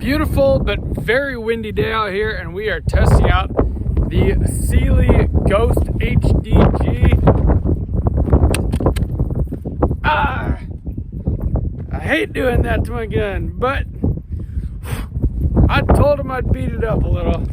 beautiful but very windy day out here, and we are testing out the Cyelee Ghost HDG. I hate doing that to my gun, but I told him I'd beat it up a little.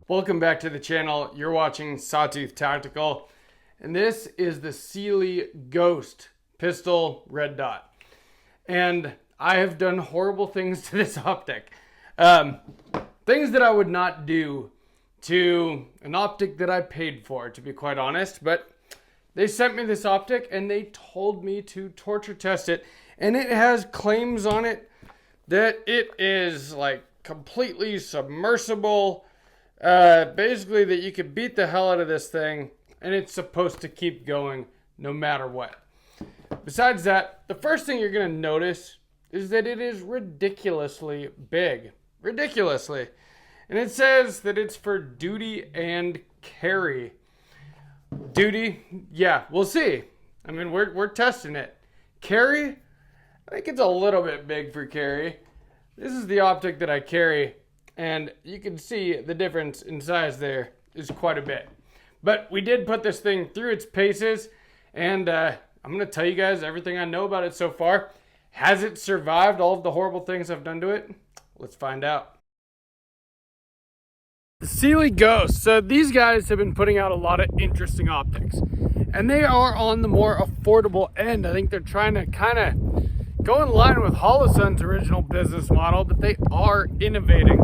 Welcome back to the channel. You're watching Sawtooth Tactical, and this is the Cyelee Ghost pistol red dot. And I have done horrible things to this optic. Things that I would not do to an optic that I paid for, to be quite honest. But they sent me this optic and they told me to torture test it. And it has claims on it that it is like completely submersible. Basically that you could beat the hell out of this thing and it's supposed to keep going no matter what. Besides that, the first thing you're going to notice is that it is ridiculously big. Ridiculously. And it says that it's for duty and carry. Duty? Yeah, we'll see. I mean, we're testing it. Carry? I think it's a little bit big for carry. This is the optic that I carry. And you can see the difference in size there is quite a bit. But we did put this thing through its paces, and I'm going to tell you guys everything I know about it so far. Has it survived all of the horrible things I've done to it? Let's find out. The Cyelee Ghost. So these guys have been putting out a lot of interesting optics. And they are on the more affordable end. I think they're trying to kind of go in line with Holosun's original business model, but they are innovating.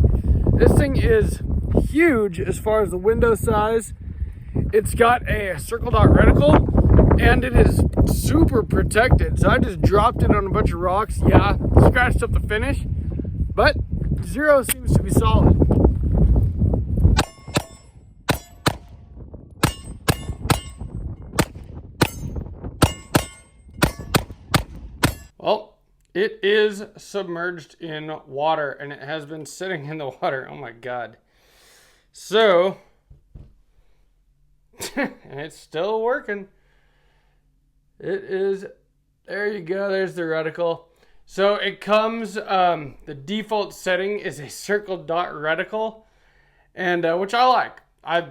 This thing is huge as far as the window size. It's got a circle dot reticle and it is super protected. So I just dropped it on a bunch of rocks. Yeah, scratched up the finish, but zero seems to be solid. Well, it is submerged in water, and it has been sitting in the water. Oh my God. So, and it's still working. It is, there you go, there's the reticle. So it comes, the default setting is a circle dot reticle, and which I like. I,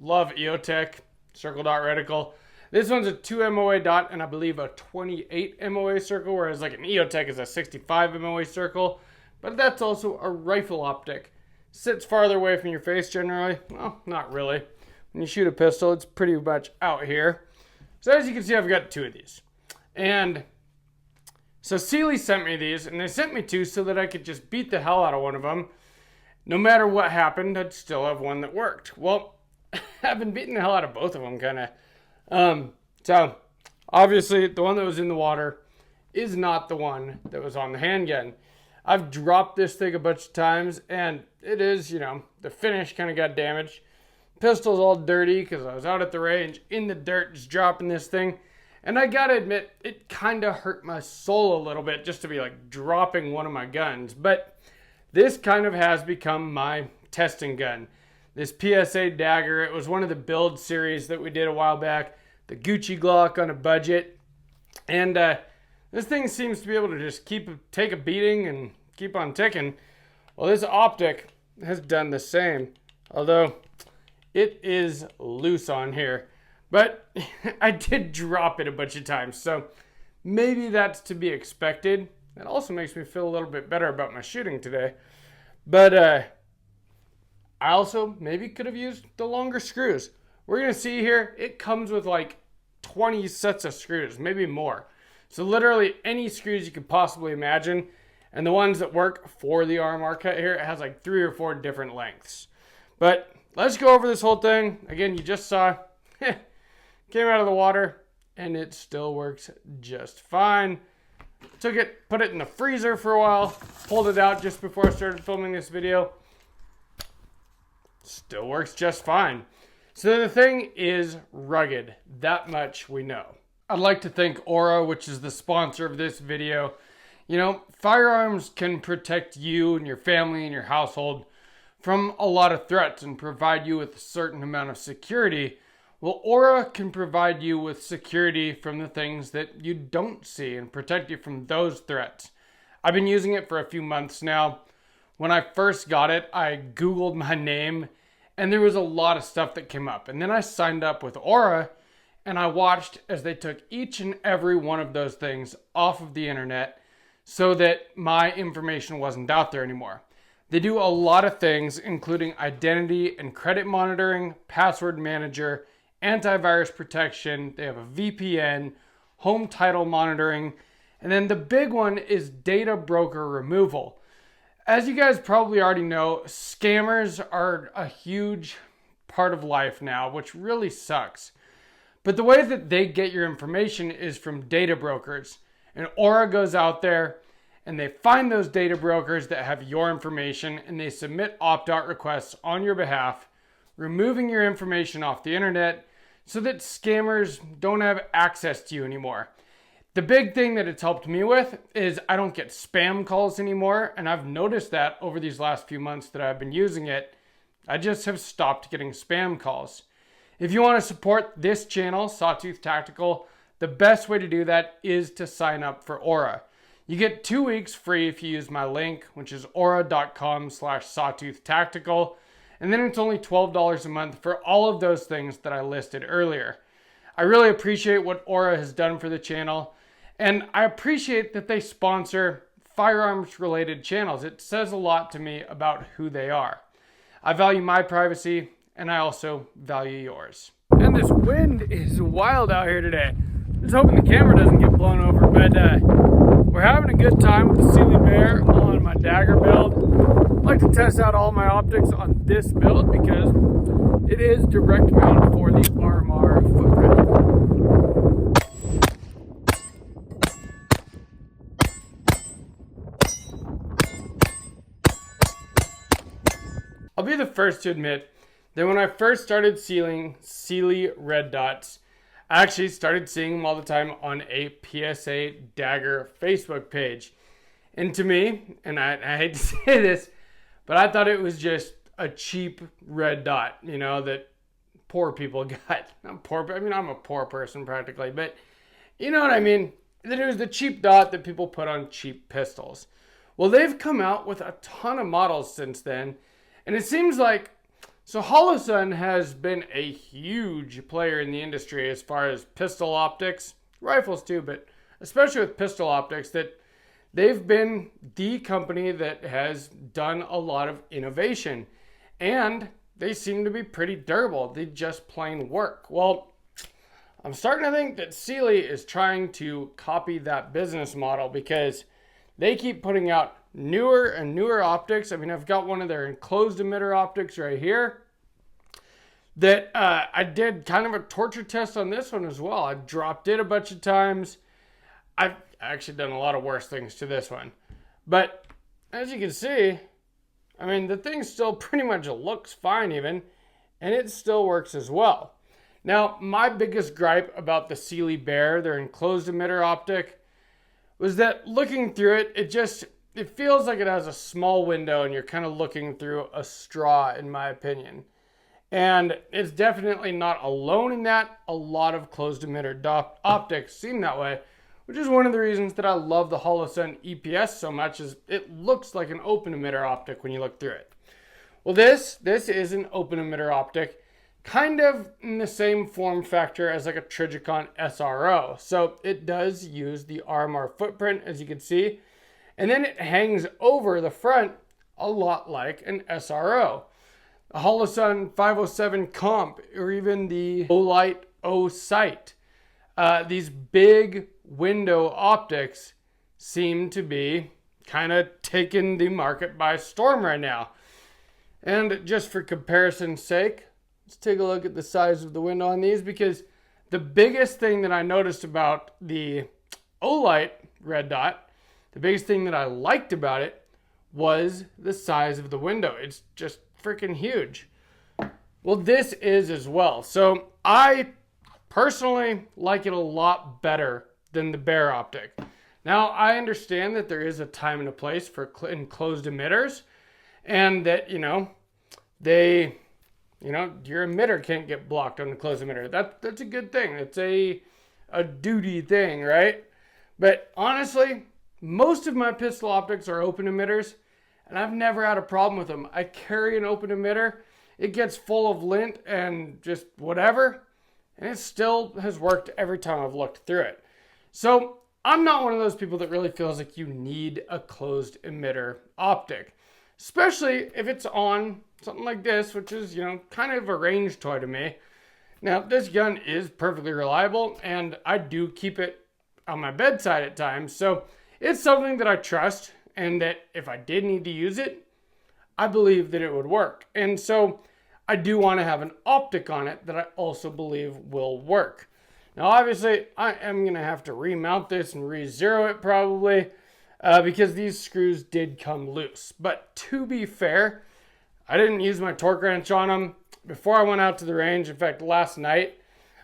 love EOTech circle dot reticle. This one's a 2 MOA dot and I believe a 28 MOA circle, whereas like an EOTech is a 65 MOA circle. But that's also a rifle optic. Sits farther away from your face generally. Well, not really. When you shoot a pistol, it's pretty much out here. So as you can see, I've got two of these. And so Cyelee sent me these, and they sent me two so that I could just beat the hell out of one of them. No matter what happened, I'd still have one that worked. Well, I've been beating the hell out of both of them, kind of. So obviously the one that was in the water is not the one that was on the handgun. I've dropped this thing a bunch of times and it is, the finish kind of got damaged. Pistol's all dirty because I was out at the range in the dirt just dropping this thing. And I gotta admit, it kind of hurt my soul a little bit just to be like dropping one of my guns. But this kind of has become my testing gun. This PSA dagger, it was one of the build series that we did a while back. The Gucci Glock on a budget. And this thing seems to be able to just take a beating and keep on ticking. Well, this optic has done the same. Although it is loose on here. But I did drop it a bunch of times. So maybe that's to be expected. It also makes me feel a little bit better about my shooting today. But I also maybe could have used the longer screws. We're going to see here, it comes with like 20 sets of screws, maybe more. So literally any screws you could possibly imagine. And the ones that work for the RMR cut here, it has like 3 or 4 different lengths. But let's go over this whole thing. Again, you just saw, came out of the water and it still works just fine. Took it, put it in the freezer for a while, pulled it out just before I started filming this video. still works just fine. So the thing is rugged. That much we know. I'd like to thank Aura, which is the sponsor of this video. You know, firearms can protect you and your family and your household from a lot of threats and provide you with a certain amount of security. Well, Aura can provide you with security from the things that you don't see and protect you from those threats. I've been using it for a few months now. When I first got it, I Googled my name and there was a lot of stuff that came up. And then I signed up with Aura and I watched as they took each and every one of those things off of the internet so that my information wasn't out there anymore. They do a lot of things, including identity and credit monitoring, password manager, antivirus protection. They have a VPN, home title monitoring, and then the big one is data broker removal. As you guys probably already know, scammers are a huge part of life now, which really sucks. But the way that they get your information is from data brokers. And Aura goes out there and they find those data brokers that have your information and they submit opt-out requests on your behalf, removing your information off the internet so that scammers don't have access to you anymore. The big thing that it's helped me with is I don't get spam calls anymore, and I've noticed that over these last few months that I've been using it. I just have stopped getting spam calls. If you want to support this channel, Sawtooth Tactical, the best way to do that is to sign up for Aura. You get 2 weeks free if you use my link, which is aura.com/sawtooth-tactical. And then it's only $12 a month for all of those things that I listed earlier. I really appreciate what Aura has done for the channel. And I appreciate that they sponsor firearms related channels. It says a lot to me about who they are. I value my privacy and I also value yours. And this wind is wild out here today. Just hoping the camera doesn't get blown over, but we're having a good time with the Cyelee Bear on my dagger build. I like to test out all my optics on this build because it is direct mount for the RMR footprint. I'll be the first to admit that when I first started sealing Cyelee red dots, I actually started seeing them all the time on a PSA Dagger Facebook page. And to me, and I hate to say this, but I thought it was just a cheap red dot, you know, that poor people got. Not poor, I mean, I'm a poor person practically, but you know what I mean? That it was the cheap dot that people put on cheap pistols. Well, they've come out with a ton of models since then, and it seems like, so Holosun has been a huge player in the industry as far as pistol optics, rifles too, but especially with pistol optics, that they've been the company that has done a lot of innovation, and they seem to be pretty durable. They just plain work. Well, I'm starting to think that Cyelee is trying to copy that business model because they keep putting out newer and newer optics. I mean, I've got one of their enclosed emitter optics right here that I did kind of a torture test on this one as well. I dropped it a bunch of times. I've actually done a lot of worse things to this one. But as you can see, I mean, the thing still pretty much looks fine even, and it still works as well. Now, my biggest gripe about the Cyelee Bear, their enclosed emitter optic, was that looking through it, it feels like it has a small window and you're kind of looking through a straw, in my opinion. And it's definitely not alone in that. A lot of closed emitter optics seem that way, which is one of the reasons that I love the Holosun EPS so much, is it looks like an open emitter optic when you look through it. Well, this is an open emitter optic, kind of in the same form factor as like a Trijicon SRO. So it does use the RMR footprint, as you can see, and then it hangs over the front a lot like an SRO. A Holosun 507 Comp, or even the Olight O Sight. These big window optics seem to be kind of taking the market by storm right now. And just for comparison's sake, let's take a look at the size of the window on these, because the biggest thing that I noticed about the Olight red dot, the biggest thing that I liked about it was the size of the window. It's just freaking huge. Well, this is as well. So I personally like it a lot better than the bare optic. Now, I understand that there is a time and a place for enclosed emitters, and that, your emitter can't get blocked on the closed emitter. That's a good thing. It's a duty thing, right? But honestly, most of my pistol optics are open emitters, and I've never had a problem with them. I carry an open emitter. It gets full of lint and just whatever, and it still has worked every time I've looked through it. So I'm not one of those people that really feels like you need a closed emitter optic, especially if it's on something like this, which is, kind of a range toy to me. Now, this gun is perfectly reliable, and I do keep it on my bedside at times, so it's something that I trust, and that if I did need to use it, I believe that it would work. And so I do want to have an optic on it that I also believe will work. Now, obviously, I am going to have to remount this and re-zero it probably, because these screws did come loose. But to be fair, I didn't use my torque wrench on them before I went out to the range. In fact, last night,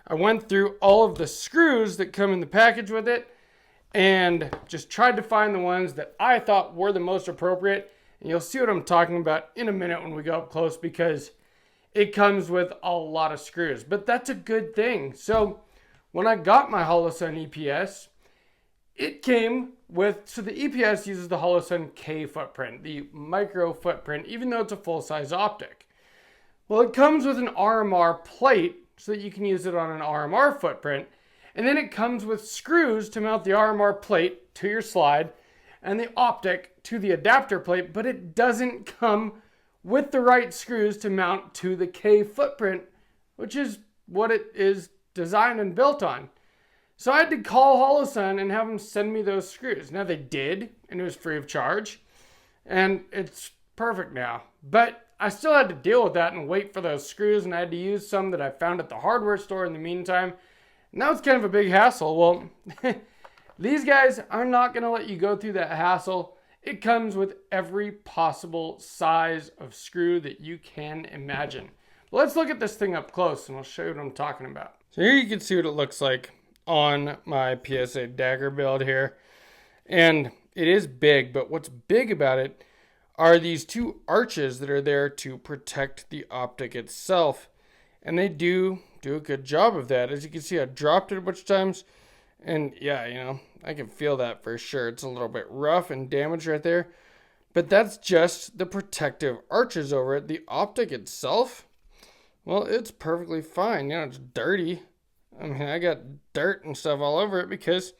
I went through all of the screws that come in the package with it and just tried to find the ones that I thought were the most appropriate. And you'll see what I'm talking about in a minute when we go up close, because it comes with a lot of screws. But that's a good thing. So when I got my Holosun EPS, it came with, so the EPS uses the Holosun K footprint, the micro footprint, even though it's a full-size optic. Well, it comes with an RMR plate so that you can use it on an RMR footprint. And then it comes with screws to mount the RMR plate to your slide and the optic to the adapter plate, but it doesn't come with the right screws to mount to the K footprint, which is what it is designed and built on. So I had to call Holosun and have them send me those screws. Now they did, and it was free of charge, and it's perfect now. But I still had to deal with that and wait for those screws, and I had to use some that I found at the hardware store in the meantime. And that was kind of a big hassle. Well, these guys are not going to let you go through that hassle. It comes with every possible size of screw that you can imagine. Well, let's look at this thing up close and I'll show you what I'm talking about. So here you can see what it looks like on my PSA dagger build here. And it is big, but what's big about it are these two arches that are there to protect the optic itself. And they do a good job of that. As you can see, I dropped it a bunch of times. And yeah, I can feel that for sure. It's a little bit rough and damaged right there. But that's just the protective arches over it. The optic itself, well, it's perfectly fine. It's dirty. I mean, I got dirt and stuff all over it because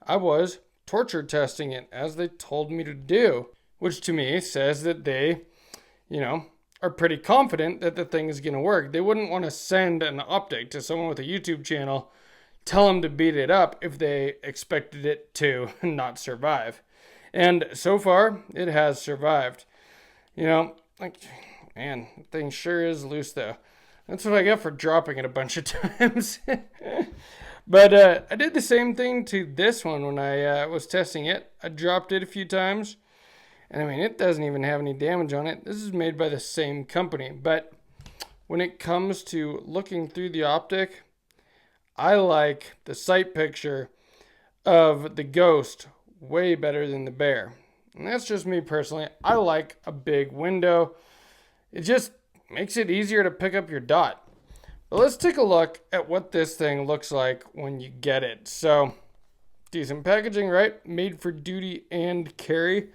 I was torture testing it as they told me to do. Which to me says that they, are pretty confident that the thing is going to work. They wouldn't want to send an optic to someone with a YouTube channel, tell them to beat it up if they expected it to not survive. And so far, it has survived. Man, the thing sure is loose though. That's what I got for dropping it a bunch of times. But I did the same thing to this one when I was testing it. I dropped it a few times. And it doesn't even have any damage on it. This is made by the same company. But when it comes to looking through the optic, I like the sight picture of the Ghost way better than the Bear. And that's just me personally. I like a big window. It just makes it easier to pick up your dot. But let's take a look at what this thing looks like when you get it. So, decent packaging, right? Made for duty and carry.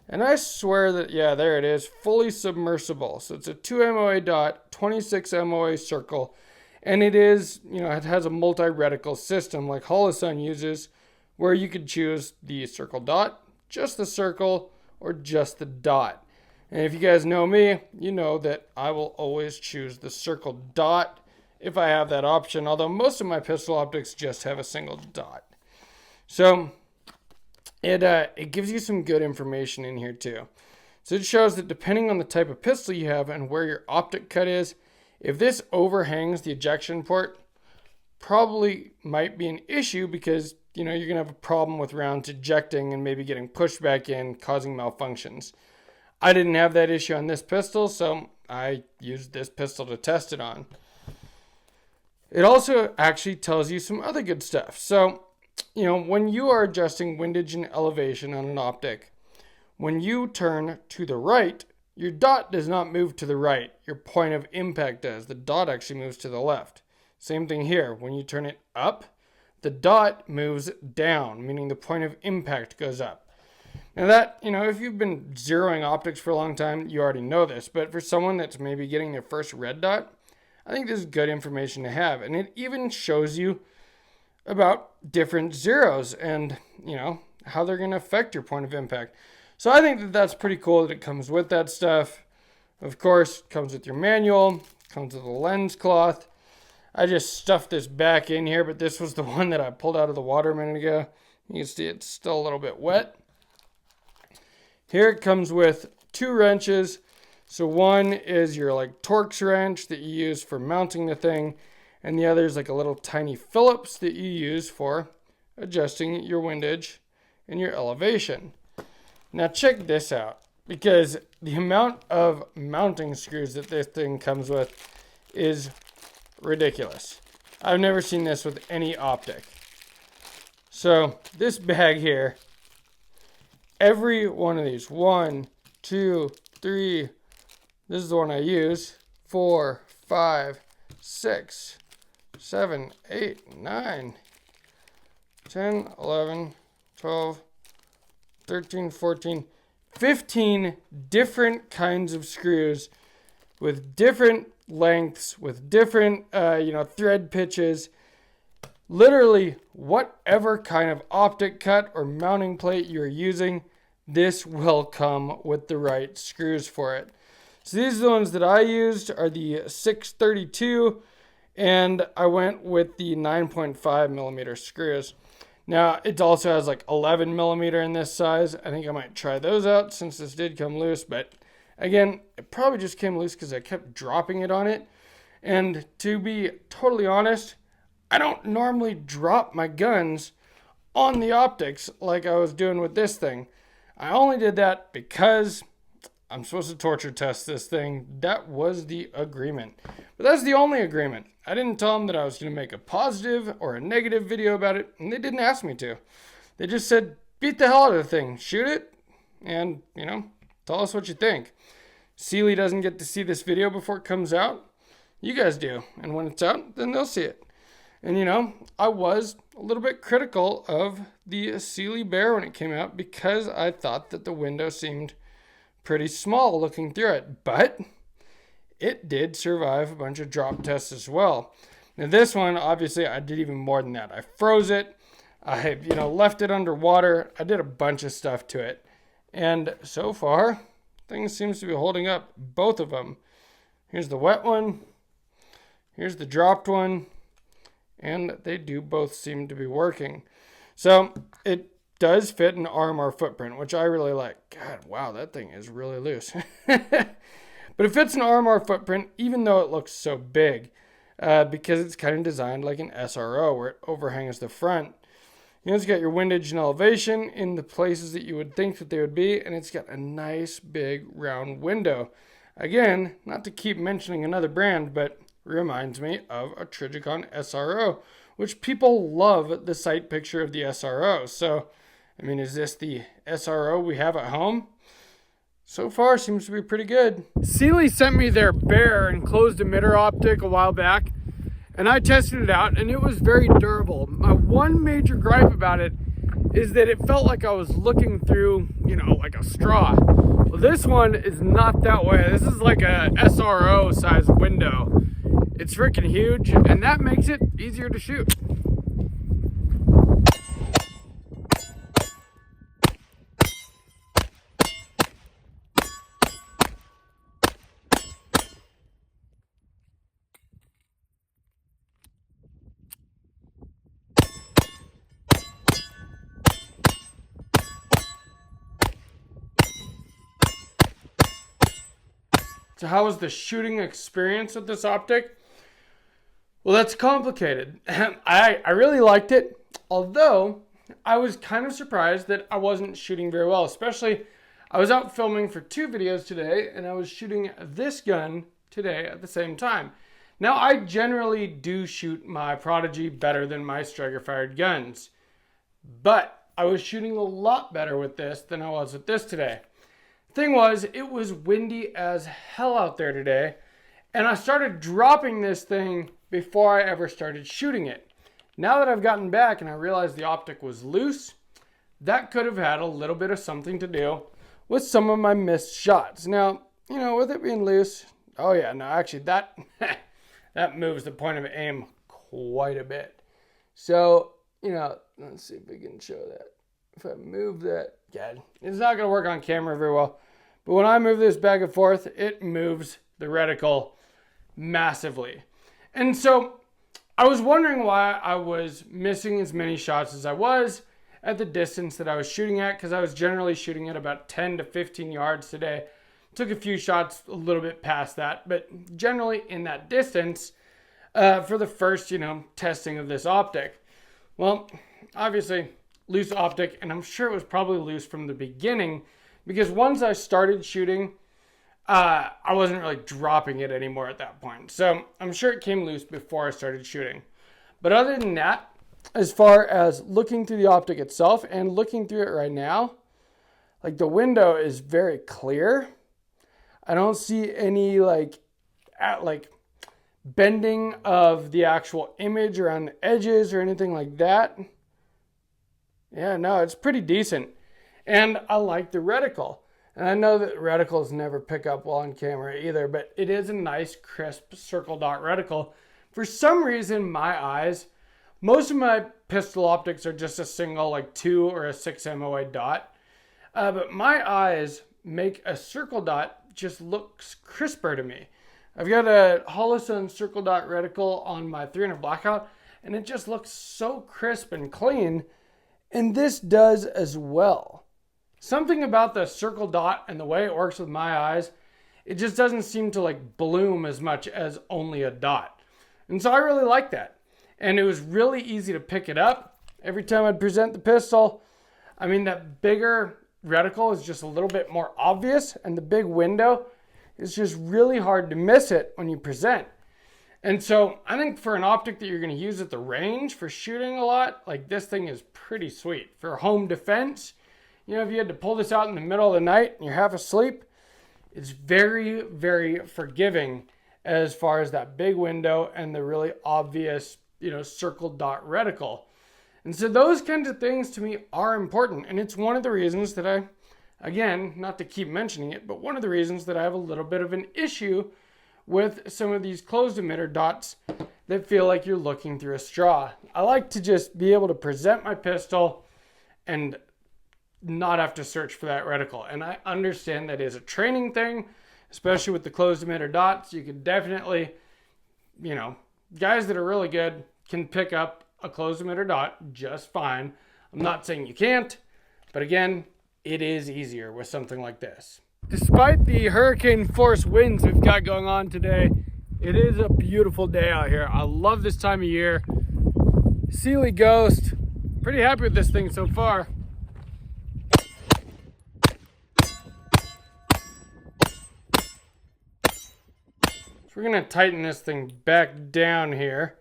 And I swear that, yeah, there it is, fully submersible. So it's a 2 MOA dot, 26 MOA circle. And it is, it has a multi-reticle system like Holosun uses, where you could choose the circle dot, just the circle, or just the dot. And if you guys know me, you know that I will always choose the circle dot if I have that option, although most of my pistol optics just have a single dot. So it gives you some good information in here too. So it shows that depending on the type of pistol you have and where your optic cut is, if this overhangs the ejection port, probably might be an issue because, you're going to have a problem with rounds ejecting and maybe getting pushed back in, causing malfunctions. I didn't have that issue on this pistol, so I used this pistol to test it on. It also actually tells you some other good stuff. So, when you are adjusting windage and elevation on an optic, when you turn to the right, your dot does not move to the right. Your point of impact does. The dot actually moves to the left. Same thing here. When you turn it up, the dot moves down, meaning the point of impact goes up. Now that, if you've been zeroing optics for a long time, you already know this. But for someone that's maybe getting their first red dot, I think this is good information to have. And it even shows you about different zeros and, how they're going to affect your point of impact. So I think that that's pretty cool that it comes with that stuff. Of course, it comes with your manual, comes with a lens cloth. I just stuffed this back in here, but this was the one that I pulled out of the water a minute ago. You can see it's still a little bit wet. Here it comes with 2 wrenches. So one is your Torx wrench that you use for mounting the thing, and the other is like a little tiny Phillips that you use for adjusting your windage and your elevation. Now check this out, because the amount of mounting screws that this thing comes with is ridiculous. I've never seen this with any optic. So this bag here, every one of these, 1, 2, 3, this is the one I use, 4, 5, 6, 7, 8, 9, 10, 11, 12, 13, 14, 15 different kinds of screws with different lengths, with different, thread pitches. Literally, whatever kind of optic cut or mounting plate you're using, this will come with the right screws for it. So these are the ones that I used, are the 632, and I went with the 9.5 millimeter screws. Now, it also has 11 millimeter in this size. I think I might try those out since this did come loose, but again, it probably just came loose because I kept dropping it on it. And to be totally honest, I don't normally drop my guns on the optics like I was doing with this thing. I only did that because I'm supposed to torture test this thing. That was the agreement. But that's the only agreement. I didn't tell them that I was going to make a positive or a negative video about it, and they didn't ask me to. They just said, beat the hell out of the thing, shoot it, and, tell us what you think. Cyelee doesn't get to see this video before it comes out. You guys do. And when it's out, then they'll see it. And, I was a little bit critical of the Cyelee Bear when it came out because I thought that the window seemed pretty small looking through it. But it did survive a bunch of drop tests as well. Now this one, obviously, I did even more than that. I froze it. I, left it underwater. I did a bunch of stuff to it. And so far, things seems to be holding up, both of them. Here's the wet one. Here's the dropped one. And they do both seem to be working. So it does fit an RMR footprint, which I really like. God, wow, that thing is really loose. But it fits an RMR footprint, even though it looks so big, because it's kind of designed like an SRO, where it overhangs the front. It's got your windage and elevation in the places that you would think that they would be, and it's got a nice big round window. Again, not to keep mentioning another brand, but reminds me of a Trijicon SRO, which people love the sight picture of the SRO. So, is this the SRO we have at home? So far, seems to be pretty good. Cyelee sent me their Bear enclosed emitter optic a while back, and I tested it out, and it was very durable. My one major gripe about it is that it felt like I was looking through, like a straw. Well, this one is not that way. This is like a SRO size window. It's freaking huge, and that makes it easier to shoot. So how was the shooting experience with this optic? Well, that's complicated. I really liked it, although I was kind of surprised that I wasn't shooting very well. Especially, I was out filming for 2 videos today, and I was shooting this gun today at the same time. Now, I generally do shoot my Prodigy better than my striker-fired guns, but I was shooting a lot better with this than I was with this today. Thing was, it was windy as hell out there today, and I started dropping this thing before I ever started shooting it. Now that I've gotten back and I realized the optic was loose, that could have had a little bit of something to do with some of my missed shots. Now, you know, with it being loose, oh yeah, no, actually that that moves the point of aim quite a bit. So, you know, let's see if we can show that. If I move that, yeah, it's not going to work on camera very well. But when I move this back and forth, it moves the reticle massively. And so I was wondering why I was missing as many shots as I was at the distance that I was shooting at, because I was generally shooting at about 10 to 15 yards today. Took a few shots a little bit past that, but generally in that distance for the first, testing of this optic. Well, obviously loose optic, and I'm sure it was probably loose from the beginning, because once I started shooting, I wasn't really dropping it anymore at that point. So I'm sure it came loose before I started shooting. But other than that, as far as looking through the optic itself and looking through it right now, like the window is very clear. I don't see any like bending of the actual image around the edges or anything like that. Yeah, no, it's pretty decent. And I like the reticle. And I know that reticles never pick up well on camera either, but it is a nice, crisp circle dot reticle. For some reason, my eyes, most of my pistol optics are just a single, like 2 or a 6 MOA dot. But my eyes make a circle dot just looks crisper to me. I've got a Holosun circle dot reticle on my 300 blackout, and it just looks so crisp and clean. And this does as well. Something about the circle dot and the way it works with my eyes, it just doesn't seem to like bloom as much as only a dot. And so I really like that. And it was really easy to pick it up every time I'd present the pistol. I mean, that bigger reticle is just a little bit more obvious, and the big window is just really hard to miss it when you present. And so I think for an optic that you're going to use at the range for shooting a lot, like this thing is pretty sweet. For home defense, if you had to pull this out in the middle of the night and you're half asleep, it's very, very forgiving as far as that big window and the really obvious, circle dot reticle. And so those kinds of things to me are important. And it's one of the reasons that I, again, not to keep mentioning it, but one of the reasons that I have a little bit of an issue with some of these closed emitter dots that feel like you're looking through a straw. I like to just be able to present my pistol and not have to search for that reticle. And I understand that is a training thing, especially with the closed emitter dots. You could definitely, guys that are really good can pick up a closed emitter dot just fine. I'm not saying you can't, but again, it is easier with something like this. Despite the hurricane force winds we've got going on today, it is a beautiful day out here. I love this time of year. Cyelee Ghost, pretty happy with this thing so far. So we're gonna tighten this thing back down here,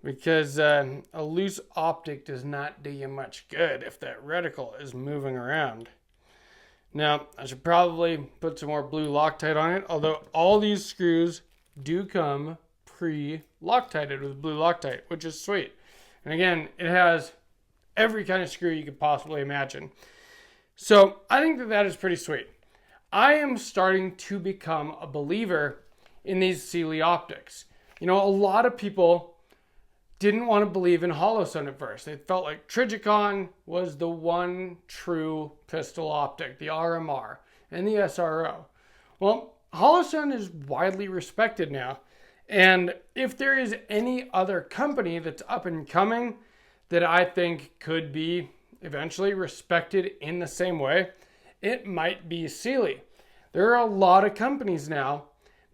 because a loose optic does not do you much good if that reticle is moving around. Now, I should probably put some more blue Loctite on it, although all these screws do come pre-Loctited with blue Loctite, which is sweet. And again, it has every kind of screw you could possibly imagine. So I think that that is pretty sweet. I am starting to become a believer in these Cyelee optics. A lot of people didn't want to believe in Holosun at first. They felt like Trijicon was the one true pistol optic, the RMR and the SRO. Well, Holosun is widely respected now. And if there is any other company that's up and coming that I think could be eventually respected in the same way, it might be Cyelee. There are a lot of companies now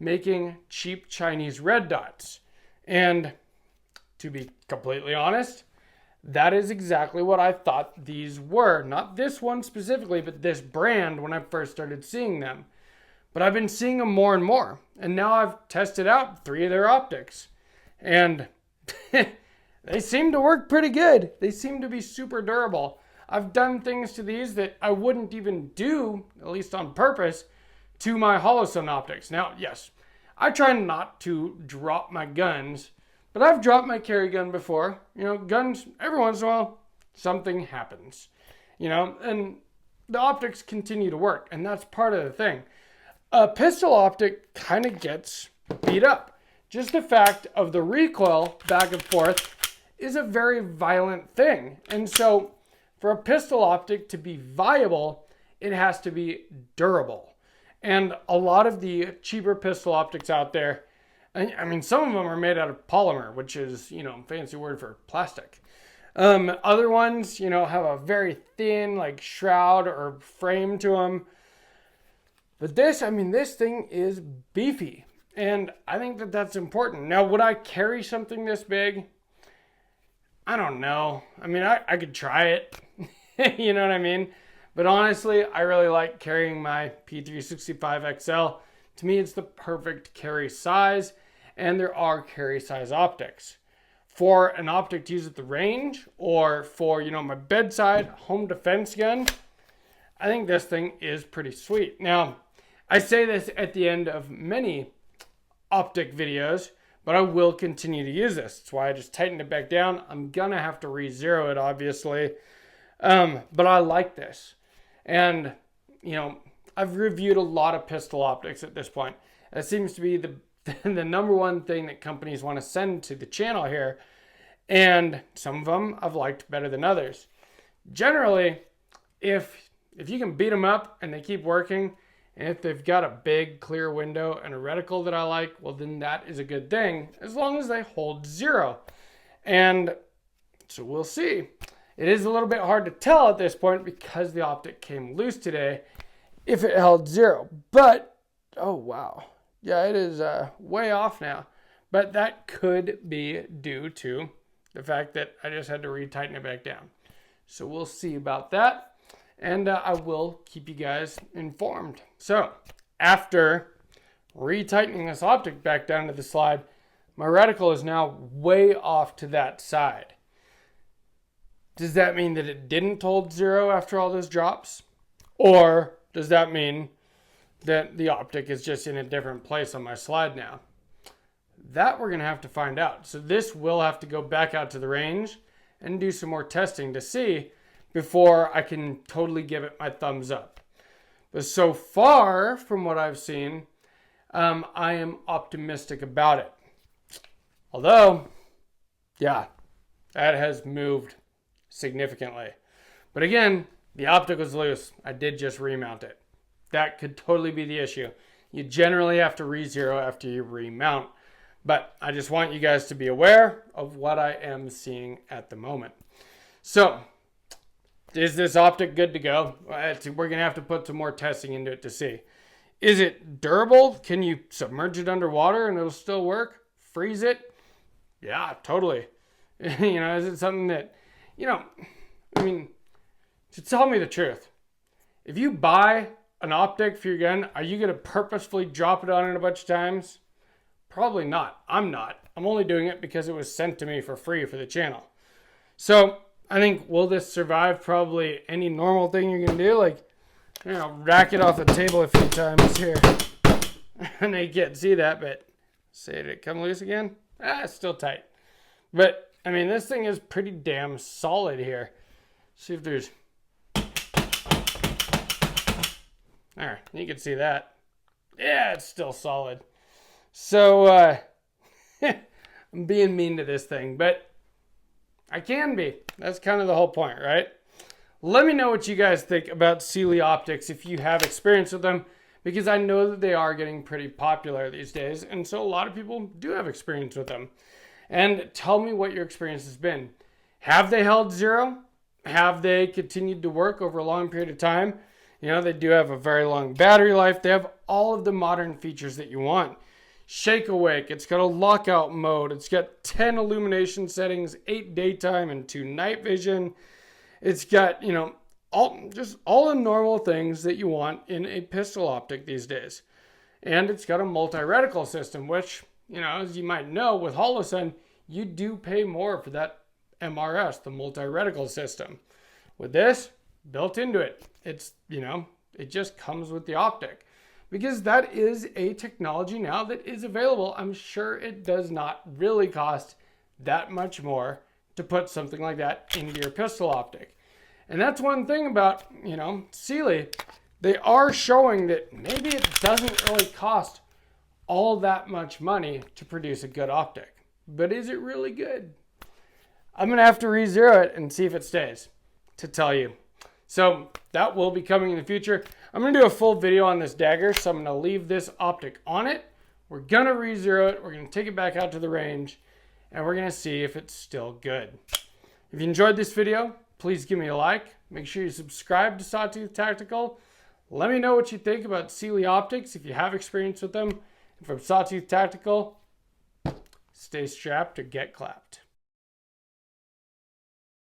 making cheap Chinese red dots. And to be completely honest, that is exactly what I thought these were. Not this one specifically, but this brand when I first started seeing them. But I've been seeing them more and more. And now I've tested out 3 of their optics. And they seem to work pretty good. They seem to be super durable. I've done things to these that I wouldn't even do, at least on purpose, to my Holosun optics. Now, yes, I try not to drop my guns, but I've dropped my carry gun before. You know, guns, every once in a while, something happens. You know, and the optics continue to work, and that's part of the thing. A pistol optic kind of gets beat up. Just the fact of the recoil back and forth is a very violent thing. And so for a pistol optic to be viable, it has to be durable. And a lot of the cheaper pistol optics out there, I mean, some of them are made out of polymer, which is, you know, a fancy word for plastic. Other ones, you know, have a very thin, like, shroud or frame to them. But this, I mean, this thing is beefy. And I think that that's important. Now, would I carry something this big? I don't know. I mean, I could try it. You know what I mean? But honestly, I really like carrying my P365 XL. To me, it's the perfect carry size. And there are carry size optics. For an optic to use at the range, or for, you know, my bedside home defense gun, I think this thing is pretty sweet. Now, I say this at the end of many optic videos, but I will continue to use this. That's why I just tightened it back down. I'm gonna have to re-zero it, obviously. But I like this. And, you know, I've reviewed a lot of pistol optics at this point. That seems to be the number one thing that companies want to send to the channel here. And some of them I've liked better than others. Generally, if you can beat them up and they keep working, and if they've got a big clear window and a reticle that I like, well, then that is a good thing, as long as they hold 0. And so we'll see. It is a little bit hard to tell at this point because the optic came loose today if it held 0. But, oh wow. Yeah, it is way off now. But that could be due to the fact that I just had to retighten it back down. So we'll see about that. And I will keep you guys informed. So, after retightening this optic back down to the slide, my reticle is now way off to that side. Does that mean that it didn't hold 0 after all those drops? Or does that mean that the optic is just in a different place on my slide now? That we're going to have to find out. So this will have to go back out to the range and do some more testing to see before I can totally give it my thumbs up. But so far, from what I've seen, I am optimistic about it. Although, yeah, that has moved significantly. But again, the optic was loose. I did just remount it. That could totally be the issue. You generally have to re-zero after you remount. But I just want you guys to be aware of what I am seeing at the moment. So, is this optic good to go? We're going to have to put some more testing into it to see. Is it durable? Can you submerge it underwater and it'll still work? Freeze it? Yeah, totally. You know, is it something that, you know, I mean, to tell me the truth, if you buy an optic for your gun, are you going to purposefully drop it on it a bunch of times? Probably not. I'm not. I'm only doing it because it was sent to me for free for the channel. So, I think, will this survive probably any normal thing you're going to do? Like, you know, rack it off the table a few times here. And they can't see that, but say, did it come loose again? It's still tight. But, I mean, this thing is pretty damn solid here. See if there's... There, you can see that. Yeah, it's still solid. So, I'm being mean to this thing, but I can be. That's kind of the whole point, right? Let me know what you guys think about Cyelee optics if you have experience with them, because I know that they are getting pretty popular these days, and so a lot of people do have experience with them. And tell me what your experience has been. Have they held 0? Have they continued to work over a long period of time? You know, they do have a very long battery life. They have all of the modern features that you want. shake awake. It's got a lockout mode. It's got 10 illumination settings, 8 daytime and 2 night vision. It's got, you know, all the normal things that you want in a pistol optic these days. And it's got a multi-reticle system, which, you know, as you might know, with Holosun, you do pay more for that MRS, the multi-reticle system. With this, built into it, it's, you know, it just comes with the optic. Because that is a technology now that is available. I'm sure it does not really cost that much more to put something like that into your pistol optic. And that's one thing about, you know, Cyelee. They are showing that maybe it doesn't really cost all that much money to produce a good optic. But is it really good? I'm going to have to re-zero it and see if it stays to tell you. So that will be coming in the future. I'm going to do a full video on this dagger, so I'm going to leave this optic on it. We're going to re-zero it. We're going to take it back out to the range, and we're going to see if it's still good. If you enjoyed this video, please give me a like. Make sure you subscribe to Sawtooth Tactical. Let me know what you think about Cyelee optics if you have experience with them. And from Sawtooth Tactical, stay strapped or get clapped.